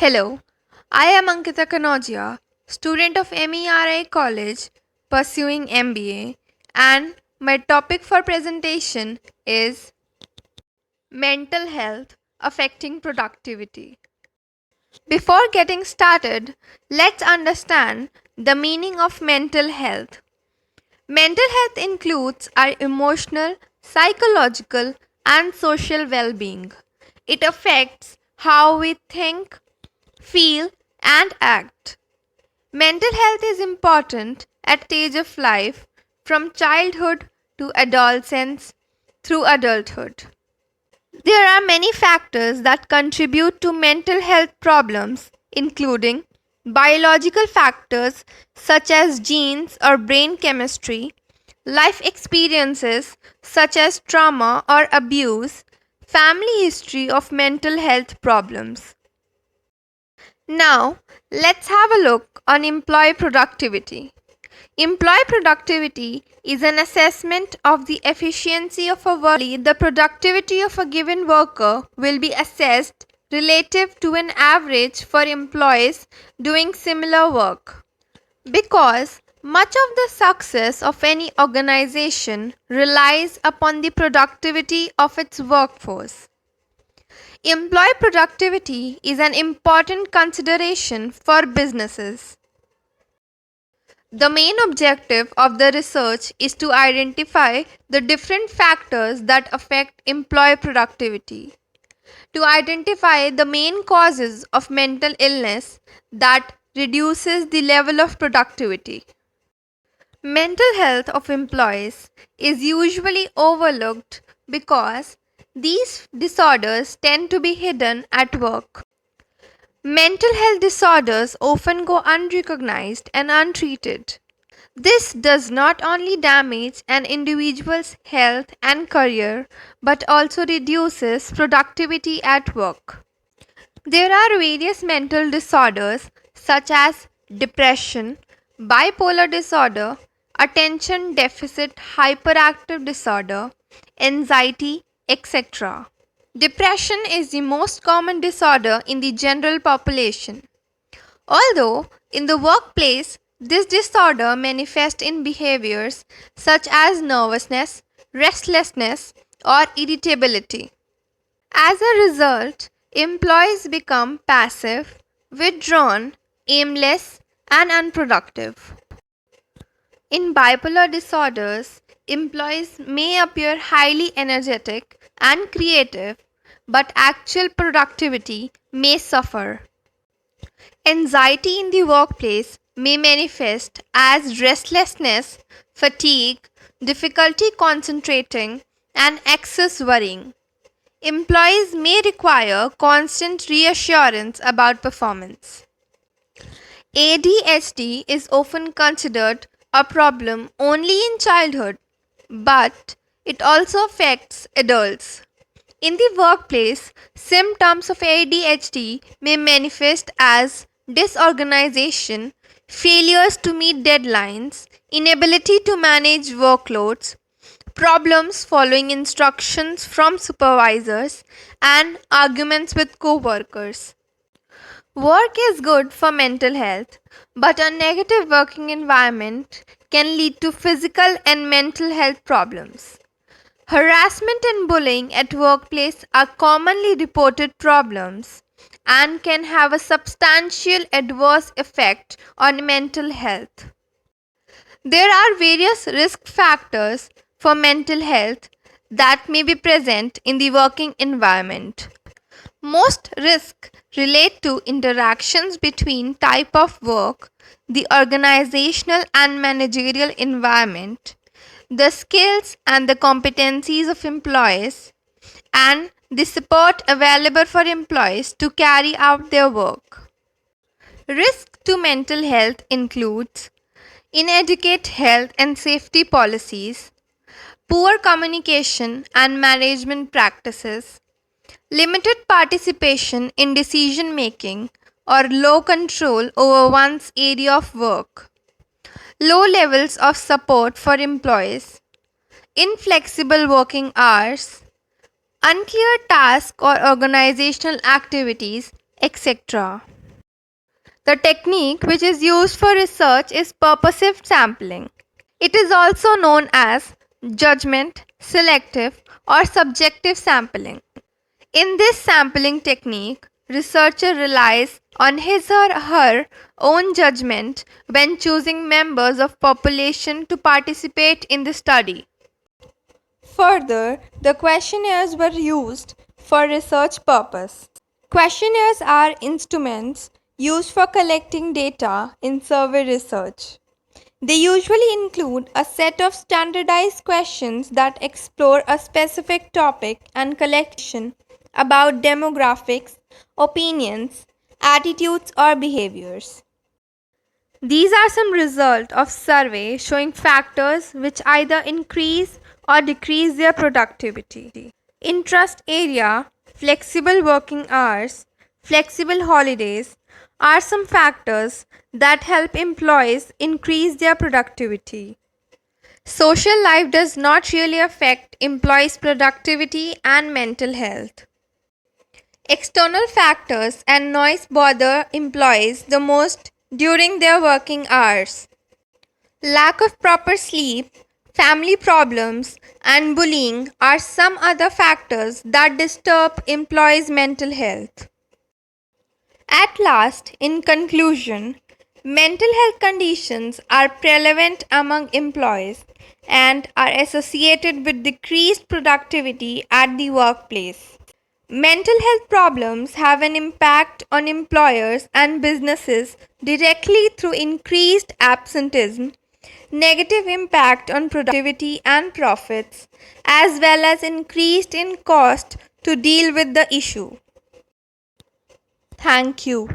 Hello, I am Ankita Kanodia, student of MERI College pursuing MBA, and my topic for presentation is mental health affecting productivity. Before getting started, let's understand the meaning of mental health. Mental health includes our emotional, psychological, and social well being. It affects how we think, feel, and act. Mental health is important at stage of life from childhood to adolescence through adulthood. There are many factors that contribute to mental health problems, including biological factors such as genes or brain chemistry, life experiences such as trauma or abuse, family history of mental health problems. Now, let's have a look on employee productivity. Employee productivity is an assessment of the efficiency of a worker. The productivity of a given worker will be assessed relative to an average for employees doing similar work. Because much of the success of any organization relies upon the productivity of its workforce. Employee productivity is an important consideration for businesses. The main objective of the research is to identify the different factors that affect employee productivity, to identify the main causes of mental illness that reduces the level of productivity. Mental health of employees is usually overlooked because these disorders tend to be hidden at work. Mental health disorders often go unrecognized and untreated. This does not only damage an individual's health and career but also reduces productivity at work. There are various mental disorders such as depression, bipolar disorder, attention deficit hyperactive disorder, anxiety, etc. Depression is the most common disorder in the general population. Although in the workplace, this disorder manifests in behaviors such as nervousness, restlessness, or irritability. As a result, employees become passive, withdrawn, aimless, and unproductive. In bipolar disorders, employees may appear highly energetic and creative, but actual productivity may suffer. Anxiety in the workplace may manifest as restlessness, fatigue, difficulty concentrating, and excess worrying. Employees may require constant reassurance about performance. ADHD is often considered a problem only in childhood, but it also affects adults. In the workplace, symptoms of ADHD may manifest as disorganization, failures to meet deadlines, inability to manage workloads, problems following instructions from supervisors, and arguments with co-workers. Work is good for mental health, but a negative working environment can lead to physical and mental health problems. Harassment and bullying at workplace are commonly reported problems and can have a substantial adverse effect on mental health. There are various risk factors for mental health that may be present in the working environment. Most risks relate to interactions between type of work, the organizational and managerial environment, the skills and the competencies of employees, and the support available for employees to carry out their work. Risk to mental health includes inadequate health and safety policies, poor communication and management practices, limited participation in decision making or low control over one's area of work, low levels of support for employees, inflexible working hours, unclear task or organizational activities, etc. The technique which is used for research is purposive sampling. It is also known as judgment, selective, or subjective sampling. In this sampling technique, researcher relies on his or her own judgment when choosing members of population to participate in the study. Further, the questionnaires were used for research purpose. Questionnaires are instruments used for collecting data in survey research. They usually include a set of standardized questions that explore a specific topic and collect information about demographics, opinions, attitudes, or behaviors. These are some results of survey showing factors which either increase or decrease their productivity. Interest area, flexible working hours, flexible holidays are some factors that help employees increase their productivity. Social life does not really affect employees' productivity and mental health. External factors and noise bother employees the most during their working hours. Lack of proper sleep, family problems, and bullying are some other factors that disturb employees' mental health. At last, in conclusion, mental health conditions are prevalent among employees and are associated with decreased productivity at the workplace. Mental health problems have an impact on employers and businesses directly through increased absenteeism, negative impact on productivity and profits, as well as increased in cost to deal with the issue. Thank you.